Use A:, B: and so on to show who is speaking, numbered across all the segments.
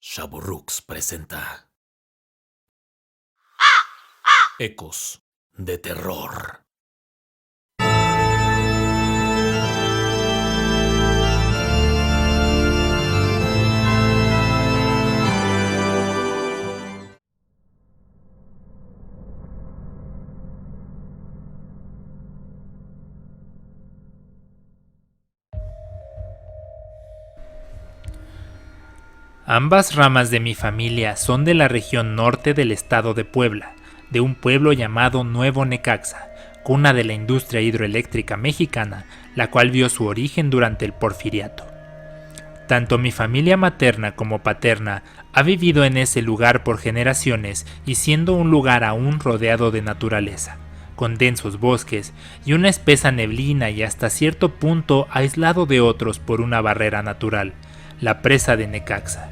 A: Shaburrux presenta Ecos de Terror.
B: Ambas ramas de mi familia son de la región norte del estado de Puebla, de un pueblo llamado Nuevo Necaxa, cuna de la industria hidroeléctrica mexicana, la cual vio su origen durante el Porfiriato. Tanto mi familia materna como paterna ha vivido en ese lugar por generaciones y siendo un lugar aún rodeado de naturaleza, con densos bosques y una espesa neblina y hasta cierto punto aislado de otros por una barrera natural, la presa de Necaxa.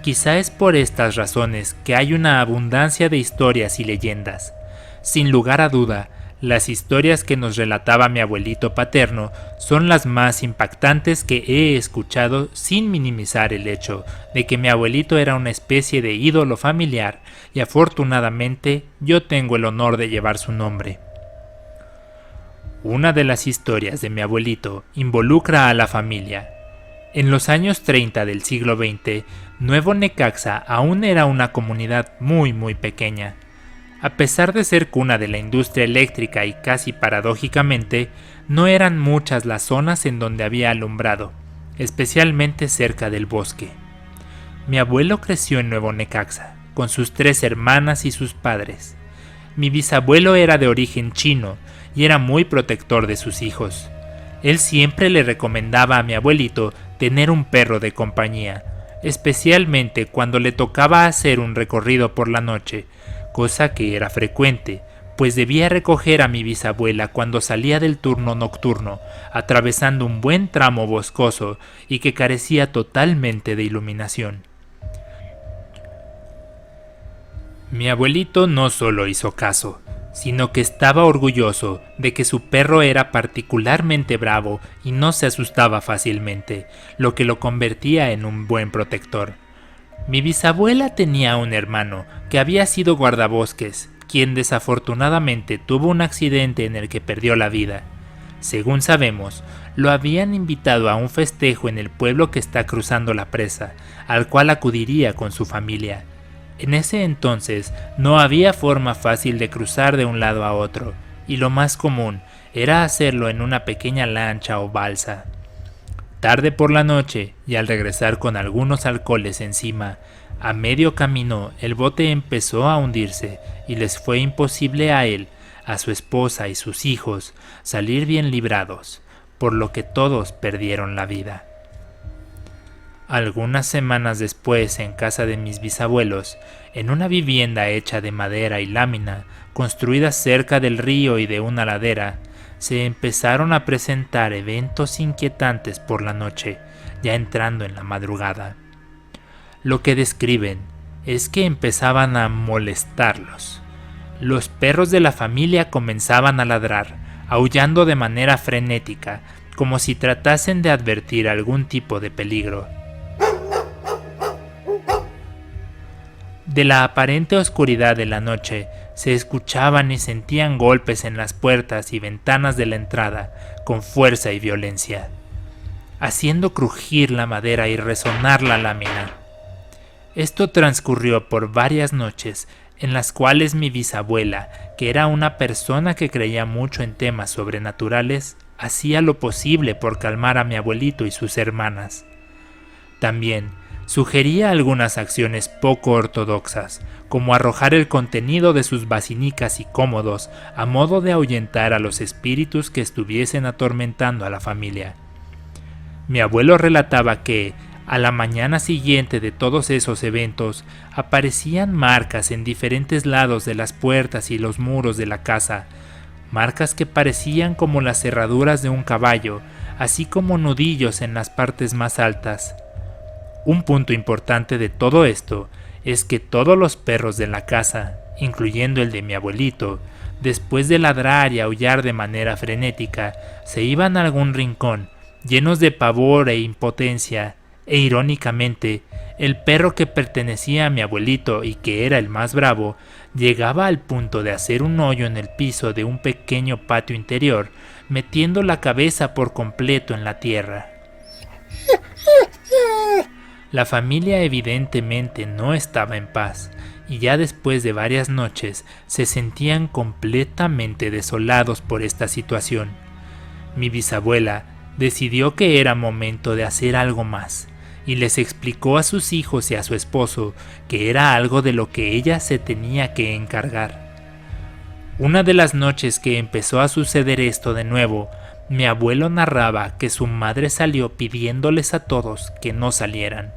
B: Quizá es por estas razones que hay una abundancia de historias y leyendas. Sin lugar a duda, las historias que nos relataba mi abuelito paterno son las más impactantes que he escuchado, sin minimizar el hecho de que mi abuelito era una especie de ídolo familiar y afortunadamente yo tengo el honor de llevar su nombre. Una de las historias de mi abuelito involucra a la familia. En los años 30 del siglo XX, Nuevo Necaxa aún era una comunidad muy pequeña. A pesar de ser cuna de la industria eléctrica y casi paradójicamente, no eran muchas las zonas en donde había alumbrado, especialmente cerca del bosque. Mi abuelo creció en Nuevo Necaxa, con sus 3 hermanas y sus padres. Mi bisabuelo era de origen chino y era muy protector de sus hijos. Él siempre le recomendaba a mi abuelito tener un perro de compañía, especialmente cuando le tocaba hacer un recorrido por la noche, cosa que era frecuente, pues debía recoger a mi bisabuela cuando salía del turno nocturno, atravesando un buen tramo boscoso y que carecía totalmente de iluminación. Mi abuelito no solo hizo caso, sino que estaba orgulloso de que su perro era particularmente bravo y no se asustaba fácilmente, lo que lo convertía en un buen protector. Mi bisabuela tenía un hermano que había sido guardabosques, quien desafortunadamente tuvo un accidente en el que perdió la vida. Según sabemos, lo habían invitado a un festejo en el pueblo que está cruzando la presa, al cual acudiría con su familia. En ese entonces no había forma fácil de cruzar de un lado a otro, y lo más común era hacerlo en una pequeña lancha o balsa. Tarde por la noche, y al regresar con algunos alcoholes encima, a medio camino el bote empezó a hundirse y les fue imposible a él, a su esposa y sus hijos salir bien librados, por lo que todos perdieron la vida. Algunas semanas después, en casa de mis bisabuelos, en una vivienda hecha de madera y lámina, construida cerca del río y de una ladera, se empezaron a presentar eventos inquietantes por la noche, ya entrando en la madrugada. Lo que describen es que empezaban a molestarlos. Los perros de la familia comenzaban a ladrar, aullando de manera frenética, como si tratasen de advertir algún tipo de peligro. De la aparente oscuridad de la noche se escuchaban y sentían golpes en las puertas y ventanas de la entrada con fuerza y violencia, haciendo crujir la madera y resonar la lámina. Esto transcurrió por varias noches en las cuales mi bisabuela, que era una persona que creía mucho en temas sobrenaturales, hacía lo posible por calmar a mi abuelito y sus hermanas. También sugería algunas acciones poco ortodoxas, como arrojar el contenido de sus basinicas y cómodos a modo de ahuyentar a los espíritus que estuviesen atormentando a la familia. Mi abuelo relataba que, a la mañana siguiente de todos esos eventos, aparecían marcas en diferentes lados de las puertas y los muros de la casa, marcas que parecían como las cerraduras de un caballo, así como nudillos en las partes más altas. Un punto importante de todo esto es que todos los perros de la casa, incluyendo el de mi abuelito, después de ladrar y aullar de manera frenética, se iban a algún rincón, llenos de pavor e impotencia, e irónicamente, el perro que pertenecía a mi abuelito y que era el más bravo, llegaba al punto de hacer un hoyo en el piso de un pequeño patio interior, metiendo la cabeza por completo en la tierra. La familia evidentemente no estaba en paz, y ya después de varias noches se sentían completamente desolados por esta situación. Mi bisabuela decidió que era momento de hacer algo más, y les explicó a sus hijos y a su esposo que era algo de lo que ella se tenía que encargar. Una de las noches que empezó a suceder esto de nuevo, mi abuelo narraba que su madre salió pidiéndoles a todos que no salieran,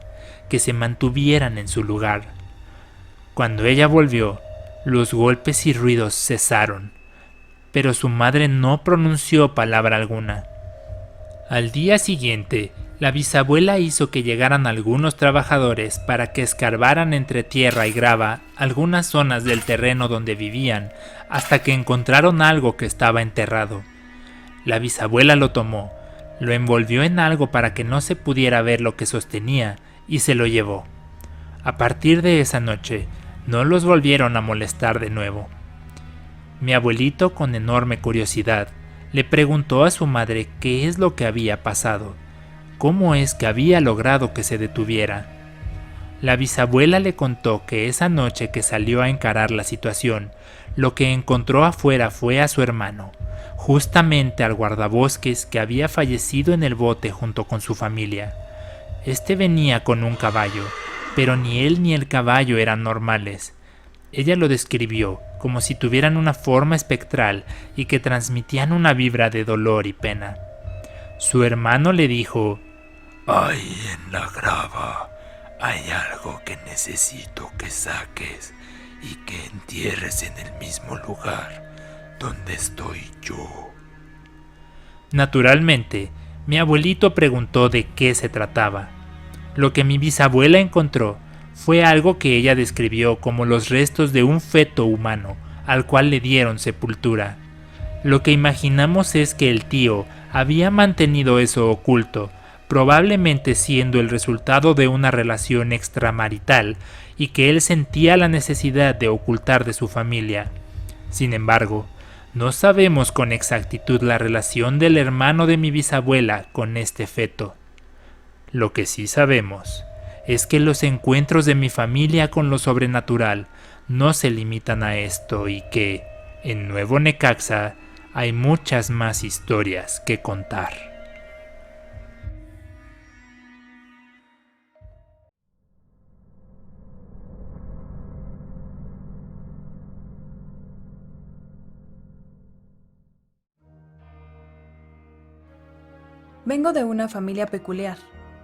B: que se mantuvieran en su lugar. Cuando ella volvió, los golpes y ruidos cesaron, pero su madre no pronunció palabra alguna. Al día siguiente, la bisabuela hizo que llegaran algunos trabajadores para que escarbaran entre tierra y grava algunas zonas del terreno donde vivían, hasta que encontraron algo que estaba enterrado. La bisabuela lo tomó, lo envolvió en algo para que no se pudiera ver lo que sostenía y se lo llevó. A partir de esa noche, no los volvieron a molestar de nuevo. Mi abuelito, con enorme curiosidad, le preguntó a su madre qué es lo que había pasado, cómo es que había logrado que se detuviera. La bisabuela le contó que esa noche que salió a encarar la situación, lo que encontró afuera fue a su hermano, justamente al guardabosques que había fallecido en el bote junto con su familia. Este venía con un caballo, pero ni él ni el caballo eran normales. Ella lo describió como si tuvieran una forma espectral y que transmitían una vibra de dolor y pena. Su hermano le dijo:
A: Ahí en la grava hay algo que necesito que saques y que entierres en el mismo lugar donde estoy yo.
B: Naturalmente, mi abuelito preguntó de qué se trataba. Lo que mi bisabuela encontró fue algo que ella describió como los restos de un feto humano, al cual le dieron sepultura. Lo que imaginamos es que el tío había mantenido eso oculto, probablemente siendo el resultado de una relación extramarital, y que él sentía la necesidad de ocultar de su familia. Sin embargo, no sabemos con exactitud la relación del hermano de mi bisabuela con este feto. Lo que sí sabemos es que los encuentros de mi familia con lo sobrenatural no se limitan a esto y que, en Nuevo Necaxa, hay muchas más historias que contar.
C: Vengo de una familia peculiar.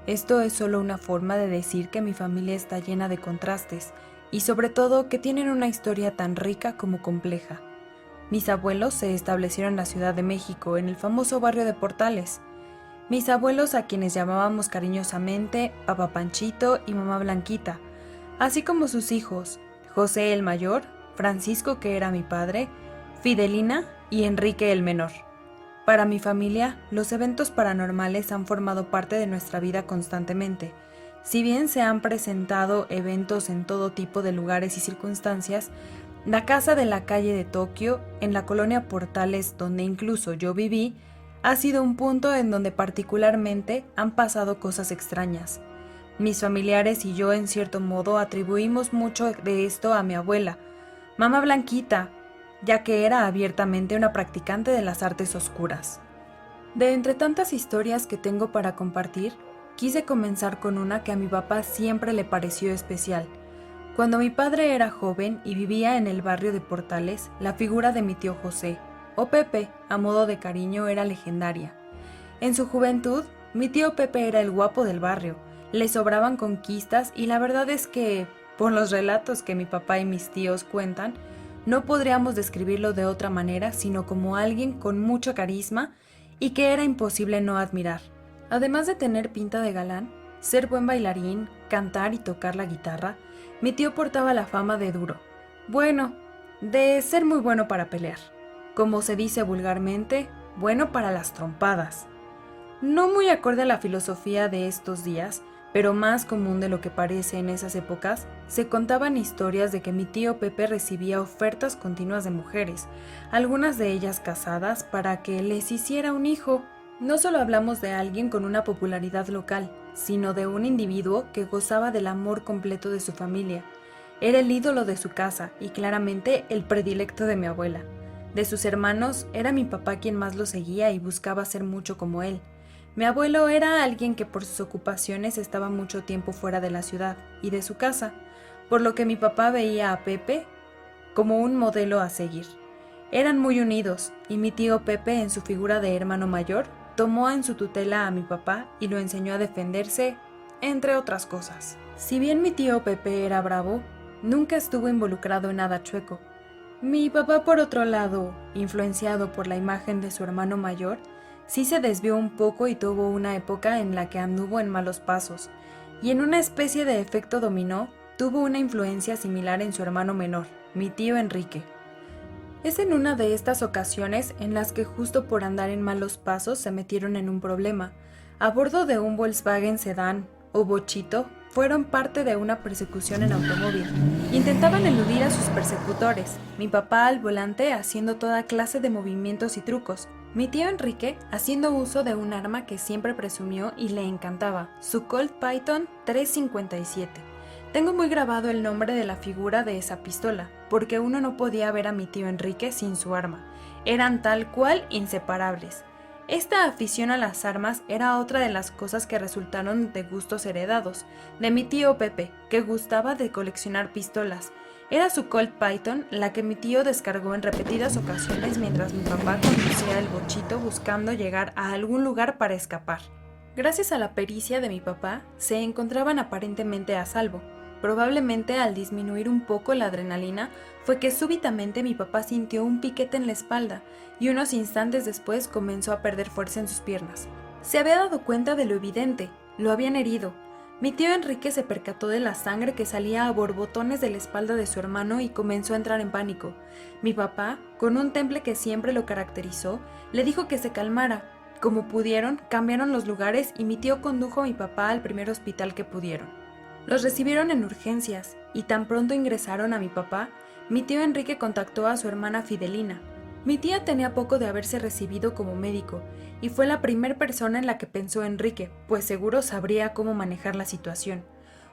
C: Esto es solo una forma de decir que mi familia está llena de contrastes y sobre todo que tienen una historia tan rica como compleja. Mis abuelos se establecieron en la Ciudad de México, en el famoso barrio de Portales. Mis abuelos, a quienes llamábamos cariñosamente Papá Panchito y Mamá Blanquita, así como sus hijos, José el mayor, Francisco, que era mi padre, Fidelina y Enrique el menor. Para mi familia, los eventos paranormales han formado parte de nuestra vida constantemente. Si bien se han presentado eventos en todo tipo de lugares y circunstancias, la casa de la calle de Tokio, en la colonia Portales, donde incluso yo viví, ha sido un punto en donde particularmente han pasado cosas extrañas. Mis familiares y yo, en cierto modo, atribuimos mucho de esto a mi abuela, Mamá Blanquita, ya que era abiertamente una practicante de las artes oscuras. De entre tantas historias que tengo para compartir, quise comenzar con una que a mi papá siempre le pareció especial. Cuando mi padre era joven y vivía en el barrio de Portales, la figura de mi tío José, o Pepe, a modo de cariño, era legendaria. En su juventud, mi tío Pepe era el guapo del barrio, le sobraban conquistas y la verdad es que, por los relatos que mi papá y mis tíos cuentan, no podríamos describirlo de otra manera sino como alguien con mucho carisma y que era imposible no admirar. Además de tener pinta de galán, ser buen bailarín, cantar y tocar la guitarra, mi tío portaba la fama de duro. Bueno, de ser muy bueno para pelear. Como se dice vulgarmente, bueno para las trompadas. No muy acorde a la filosofía de estos días, Pero más común de lo que parece en esas épocas, se contaban historias de que mi tío Pepe recibía ofertas continuas de mujeres, algunas de ellas casadas, para que les hiciera un hijo. No solo hablamos de alguien con una popularidad local, sino de un individuo que gozaba del amor completo de su familia. Era el ídolo de su casa y claramente el predilecto de mi abuela. De sus hermanos, era mi papá quien más lo seguía y buscaba ser mucho como él. Mi abuelo era alguien que por sus ocupaciones estaba mucho tiempo fuera de la ciudad y de su casa, por lo que mi papá veía a Pepe como un modelo a seguir. Eran muy unidos y mi tío Pepe, en su figura de hermano mayor, tomó en su tutela a mi papá y lo enseñó a defenderse, entre otras cosas. Si bien mi tío Pepe era bravo, nunca estuvo involucrado en nada chueco. Mi papá, por otro lado, influenciado por la imagen de su hermano mayor, sí se desvió un poco y tuvo una época en la que anduvo en malos pasos, y en una especie de efecto dominó, tuvo una influencia similar en su hermano menor, mi tío Enrique. Es en una de estas ocasiones en las que justo por andar en malos pasos se metieron en un problema. A bordo de un Volkswagen Sedán o bochito, fueron parte de una persecución en automóvil. Intentaban eludir a sus persecutores, mi papá al volante haciendo toda clase de movimientos y trucos, mi tío Enrique haciendo uso de un arma que siempre presumió y le encantaba, su Colt Python 357. Tengo muy grabado el nombre de la figura de esa pistola, porque uno no podía ver a mi tío Enrique sin su arma. Eran tal cual inseparables. Esta afición a las armas era otra de las cosas que resultaron de gustos heredados, de mi tío Pepe, que gustaba de coleccionar pistolas. Era su Colt Python la que mi tío descargó en repetidas ocasiones mientras mi papá conducía el bochito buscando llegar a algún lugar para escapar. Gracias a la pericia de mi papá, se encontraban aparentemente a salvo. Probablemente al disminuir un poco la adrenalina fue que súbitamente mi papá sintió un piquete en la espalda y unos instantes después comenzó a perder fuerza en sus piernas. Se había dado cuenta de lo evidente, lo habían herido. Mi tío Enrique se percató de la sangre que salía a borbotones de la espalda de su hermano y comenzó a entrar en pánico. Mi papá, con un temple que siempre lo caracterizó, le dijo que se calmara. Como pudieron, cambiaron los lugares y mi tío condujo a mi papá al primer hospital que pudieron. Los recibieron en urgencias y tan pronto ingresaron a mi papá, mi tío Enrique contactó a su hermana Fidelina. Mi tía tenía poco de haberse recibido como médico y fue la primera persona en la que pensó Enrique, pues seguro sabría cómo manejar la situación.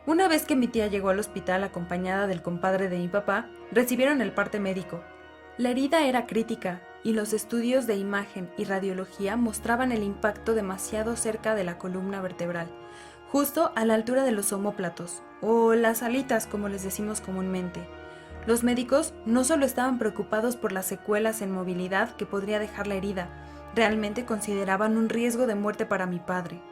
C: Una vez que mi tía llegó al hospital acompañada del compadre de mi papá, recibieron el parte médico. La herida era crítica y los estudios de imagen y radiología mostraban el impacto demasiado cerca de la columna vertebral, justo a la altura de los omóplatos, o las alitas como les decimos comúnmente. Los médicos no solo estaban preocupados por las secuelas en movilidad que podría dejar la herida, realmente consideraban un riesgo de muerte para mi padre.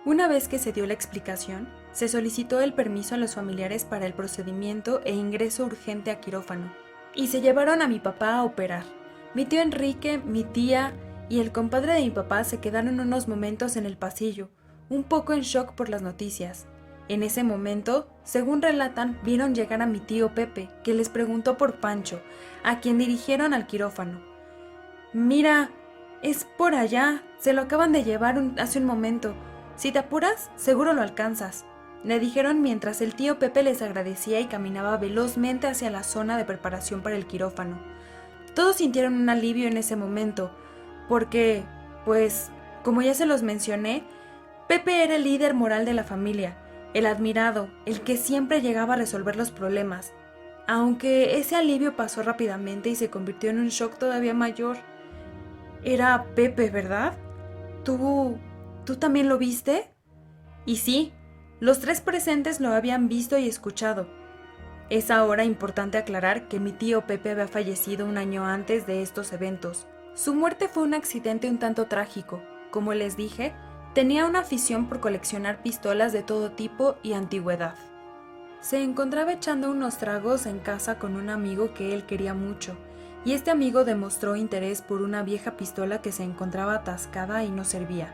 C: Una vez que se dio la explicación, se solicitó el permiso a los familiares para el procedimiento e ingreso urgente a quirófano, y se llevaron a mi papá a operar. Mi tío Enrique, mi tía y el compadre de mi papá se quedaron unos momentos en el pasillo, un poco en shock por las noticias. En ese momento, según relatan, vieron llegar a mi tío Pepe, que les preguntó por Pancho, a quien dirigieron al quirófano. «Mira, es por allá, se lo acaban de llevar hace un momento. Si te apuras, seguro lo alcanzas», le dijeron mientras el tío Pepe les agradecía y caminaba velozmente hacia la zona de preparación para el quirófano. Todos sintieron un alivio en ese momento, porque, pues, como ya se los mencioné, Pepe era el líder moral de la familia, el admirado, el que siempre llegaba a resolver los problemas. Aunque ese alivio pasó rápidamente y se convirtió en un shock todavía mayor. Era Pepe, ¿verdad? ¿Tú también lo viste? Y sí, los tres presentes lo habían visto y escuchado. Es ahora importante aclarar que mi tío Pepe había fallecido un año antes de estos eventos. Su muerte fue un accidente un tanto trágico. Como les dije, tenía una afición por coleccionar pistolas de todo tipo y antigüedad. Se encontraba echando unos tragos en casa con un amigo que él quería mucho, y este amigo demostró interés por una vieja pistola que se encontraba atascada y no servía.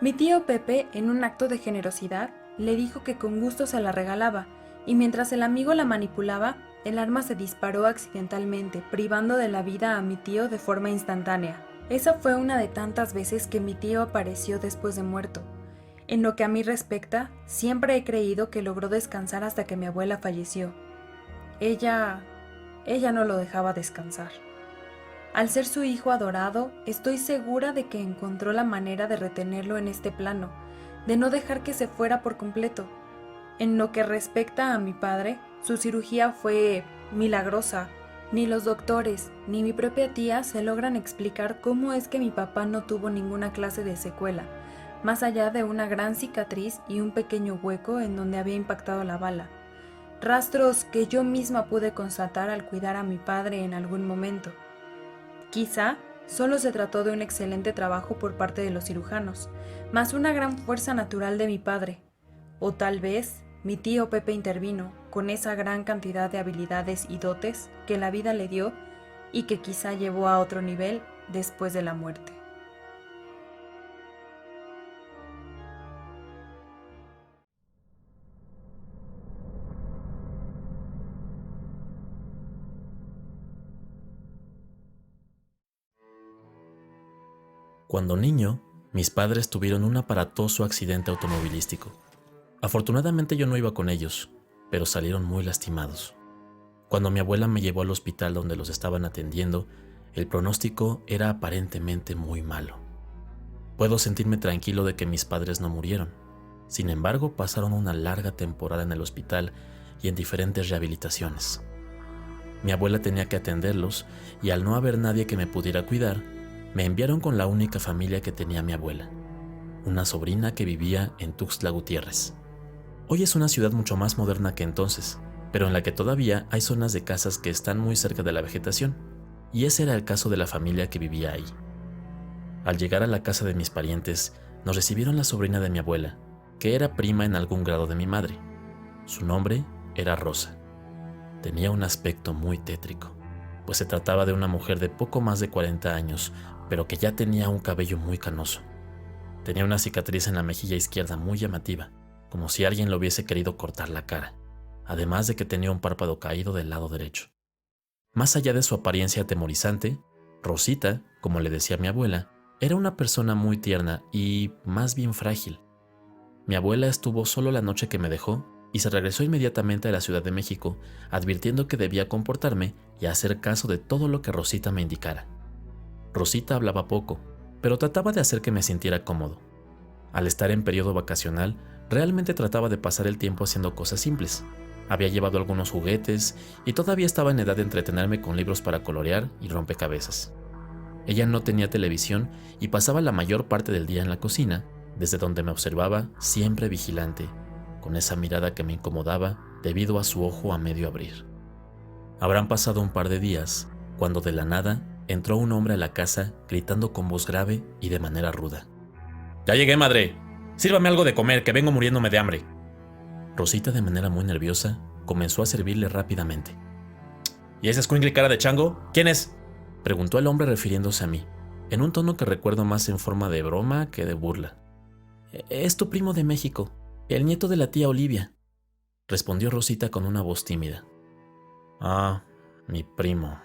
C: Mi tío Pepe, en un acto de generosidad, le dijo que con gusto se la regalaba, y mientras el amigo la manipulaba, el arma se disparó accidentalmente, privando de la vida a mi tío de forma instantánea. Esa fue una de tantas veces que mi tío apareció después de muerto. En lo que a mí respecta, siempre he creído que logró descansar hasta que mi abuela falleció. Ella no lo dejaba descansar. Al ser su hijo adorado, estoy segura de que encontró la manera de retenerlo en este plano, de no dejar que se fuera por completo. En lo que respecta a mi padre, su cirugía fue milagrosa. Ni los doctores, ni mi propia tía se logran explicar cómo es que mi papá no tuvo ninguna clase de secuela, más allá de una gran cicatriz y un pequeño hueco en donde había impactado la bala. Rastros que yo misma pude constatar al cuidar a mi padre en algún momento. Quizá solo se trató de un excelente trabajo por parte de los cirujanos, más una gran fuerza natural de mi padre. O tal vez mi tío Pepe intervino con esa gran cantidad de habilidades y dotes que la vida le dio y que quizá llevó a otro nivel después de la muerte.
D: Cuando niño, mis padres tuvieron un aparatoso accidente automovilístico. Afortunadamente yo no iba con ellos, pero salieron muy lastimados. Cuando mi abuela me llevó al hospital donde los estaban atendiendo, el pronóstico era aparentemente muy malo. Puedo sentirme tranquilo de que mis padres no murieron. Sin embargo, pasaron una larga temporada en el hospital y en diferentes rehabilitaciones. Mi abuela tenía que atenderlos y al no haber nadie que me pudiera cuidar, me enviaron con la única familia que tenía mi abuela, una sobrina que vivía en Tuxtla Gutiérrez. Hoy es una ciudad mucho más moderna que entonces, pero en la que todavía hay zonas de casas que están muy cerca de la vegetación, y ese era el caso de la familia que vivía ahí. Al llegar a la casa de mis parientes, nos recibieron la sobrina de mi abuela, que era prima en algún grado de mi madre. Su nombre era Rosa. Tenía un aspecto muy tétrico, pues se trataba de una mujer de poco más de 40 años, pero que ya tenía un cabello muy canoso. Tenía una cicatriz en la mejilla izquierda muy llamativa, como si alguien le hubiese querido cortar la cara, además de que tenía un párpado caído del lado derecho. Más allá de su apariencia atemorizante, Rosita, como le decía mi abuela, era una persona muy tierna y más bien frágil. Mi abuela estuvo solo la noche que me dejó y se regresó inmediatamente a la Ciudad de México, advirtiendo que debía comportarme y hacer caso de todo lo que Rosita me indicara. Rosita hablaba poco, pero trataba de hacer que me sintiera cómodo. Al estar en periodo vacacional, realmente trataba de pasar el tiempo haciendo cosas simples. Había llevado algunos juguetes y todavía estaba en edad de entretenerme con libros para colorear y rompecabezas. Ella no tenía televisión y pasaba la mayor parte del día en la cocina, desde donde me observaba siempre vigilante, con esa mirada que me incomodaba debido a su ojo a medio abrir. Habrán pasado un par de días, cuando de la nada entró un hombre a la casa gritando con voz grave y de manera ruda. «¡Ya llegué, madre! Sírvame algo de comer, que vengo muriéndome de hambre». Rosita, de manera muy nerviosa, comenzó a servirle rápidamente. «¿Y ese escuincle cara de chango? ¿Quién es?», preguntó el hombre refiriéndose a mí, en un tono que recuerdo más en forma de broma que de burla. «Es tu primo de México, el nieto de la tía Olivia», respondió Rosita con una voz tímida. «Ah, mi primo»,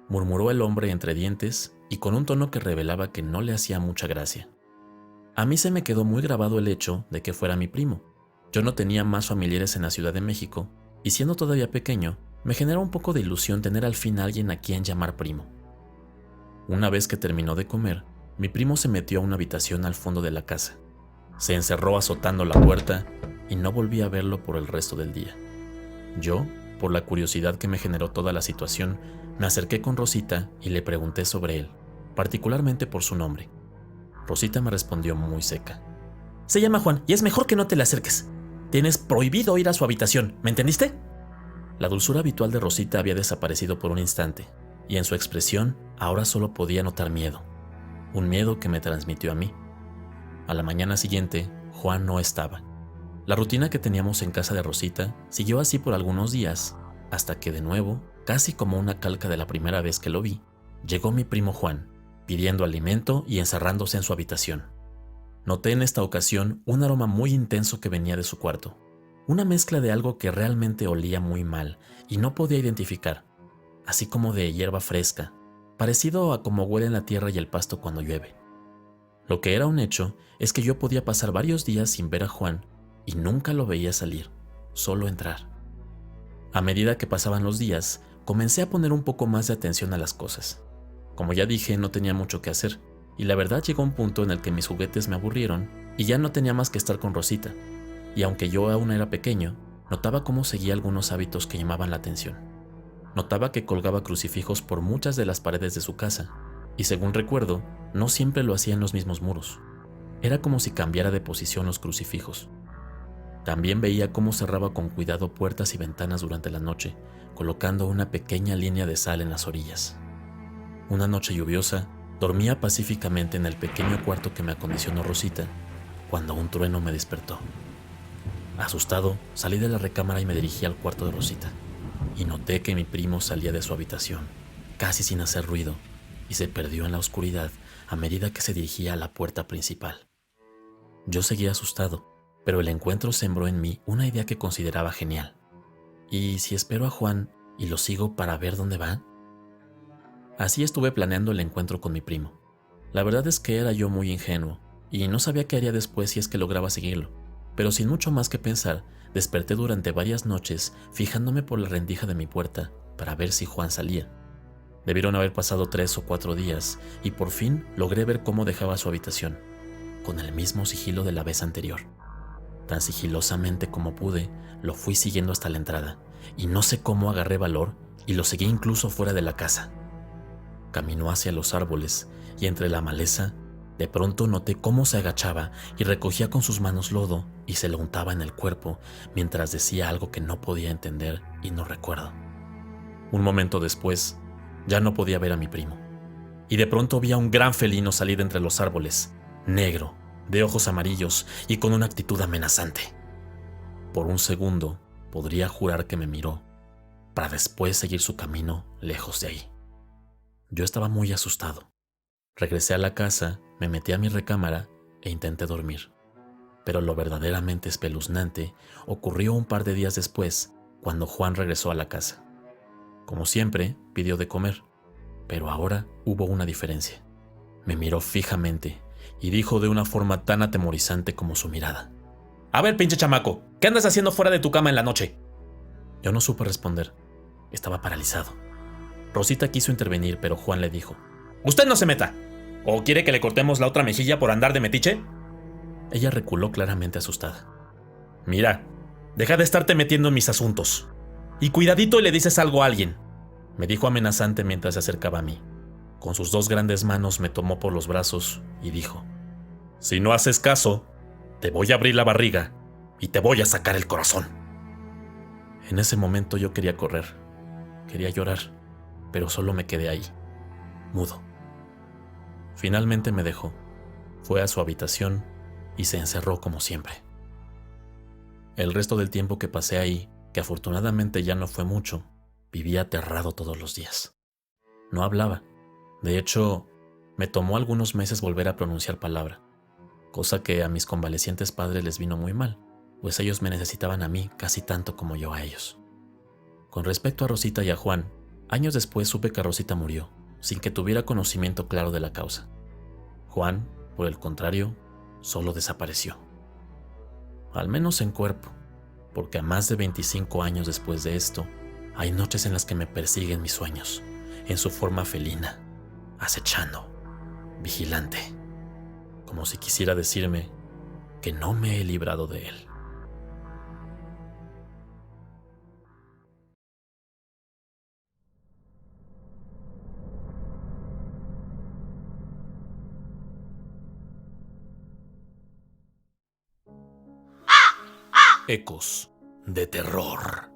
D: murmuró el hombre entre dientes y con un tono que revelaba que no le hacía mucha gracia. A mí se me quedó muy grabado el hecho de que fuera mi primo. Yo no tenía más familiares en la Ciudad de México y siendo todavía pequeño, me generó un poco de ilusión tener al fin a alguien a quien llamar primo. Una vez que terminó de comer, mi primo se metió a una habitación al fondo de la casa. Se encerró azotando la puerta y no volví a verlo por el resto del día. Yo, por la curiosidad que me generó toda la situación, me acerqué con Rosita y le pregunté sobre él, particularmente por su nombre. Rosita me respondió muy seca. «Se llama Juan y es mejor que no te le acerques. Tienes prohibido ir a su habitación, ¿me entendiste?». La dulzura habitual de Rosita había desaparecido por un instante, y en su expresión ahora solo podía notar miedo. Un miedo que me transmitió a mí. A la mañana siguiente, Juan no estaba. La rutina que teníamos en casa de Rosita siguió así por algunos días, hasta que de nuevo, casi como una calca de la primera vez que lo vi, llegó mi primo Juan, pidiendo alimento y encerrándose en su habitación. Noté en esta ocasión un aroma muy intenso que venía de su cuarto, una mezcla de algo que realmente olía muy mal y no podía identificar, así como de hierba fresca, parecido a como huelen la tierra y el pasto cuando llueve. Lo que era un hecho es que yo podía pasar varios días sin ver a Juan y nunca lo veía salir, solo entrar. A medida que pasaban los días, comencé a poner un poco más de atención a las cosas. Como ya dije, no tenía mucho que hacer, y la verdad llegó un punto en el que mis juguetes me aburrieron y ya no tenía más que estar con Rosita, y aunque yo aún era pequeño, notaba cómo seguía algunos hábitos que llamaban la atención. Notaba que colgaba crucifijos por muchas de las paredes de su casa, y según recuerdo, no siempre lo hacía en los mismos muros. Era como si cambiara de posición los crucifijos. También veía cómo cerraba con cuidado puertas y ventanas durante la noche, colocando una pequeña línea de sal en las orillas. Una noche lluviosa, dormía pacíficamente en el pequeño cuarto que me acondicionó Rosita, cuando un trueno me despertó. Asustado, salí de la recámara y me dirigí al cuarto de Rosita, y noté que mi primo salía de su habitación, casi sin hacer ruido, y se perdió en la oscuridad a medida que se dirigía a la puerta principal. Yo seguía asustado, pero el encuentro sembró en mí una idea que consideraba genial. ¿Y si espero a Juan y lo sigo para ver dónde va? Así estuve planeando el encuentro con mi primo. La verdad es que era yo muy ingenuo, y no sabía qué haría después si es que lograba seguirlo, pero sin mucho más que pensar, desperté durante varias noches fijándome por la rendija de mi puerta para ver si Juan salía. Debieron haber pasado 3 o 4 días, y por fin logré ver cómo dejaba su habitación, con el mismo sigilo de la vez anterior. Tan sigilosamente como pude, lo fui siguiendo hasta la entrada, y no sé cómo agarré valor y lo seguí incluso fuera de la casa. Caminó hacia los árboles, y entre la maleza, de pronto noté cómo se agachaba y recogía con sus manos lodo y se lo untaba en el cuerpo mientras decía algo que no podía entender y no recuerdo. Un momento después, ya no podía ver a mi primo, y de pronto vi a un gran felino salir entre los árboles, negro, de ojos amarillos y con una actitud amenazante. Por un segundo, podría jurar que me miró, para después seguir su camino lejos de ahí. Yo estaba muy asustado. Regresé a la casa, me metí a mi recámara e intenté dormir. Pero lo verdaderamente espeluznante ocurrió un par de días después, cuando Juan regresó a la casa. Como siempre, pidió de comer, pero ahora hubo una diferencia. Me miró fijamente y dijo de una forma tan atemorizante como su mirada: «A ver, pinche chamaco, ¿qué andas haciendo fuera de tu cama en la noche?». Yo no supe responder. Estaba paralizado. Rosita quiso intervenir, pero Juan le dijo: «Usted no se meta. ¿O quiere que le cortemos la otra mejilla por andar de metiche?». Ella reculó claramente asustada. «Mira, deja de estarte metiendo en mis asuntos. Y cuidadito y le dices algo a alguien», me dijo amenazante mientras se acercaba a mí. Con sus 2 grandes manos me tomó por los brazos y dijo: «Si no haces caso, te voy a abrir la barriga y te voy a sacar el corazón». En ese momento yo quería correr, quería llorar, pero solo me quedé ahí, mudo. Finalmente me dejó, fue a su habitación y se encerró como siempre. El resto del tiempo que pasé ahí, que afortunadamente ya no fue mucho, vivía aterrado todos los días. No hablaba. De hecho, me tomó algunos meses volver a pronunciar palabra, cosa que a mis convalecientes padres les vino muy mal, pues ellos me necesitaban a mí casi tanto como yo a ellos. Con respecto a Rosita y a Juan, años después supe que Rosita murió, sin que tuviera conocimiento claro de la causa. Juan, por el contrario, solo desapareció. Al menos en cuerpo, porque a más de 25 años después de esto, hay noches en las que me persiguen mis sueños, en su forma felina, acechando, vigilante, como si quisiera decirme que no me he librado de él. Ecos de terror.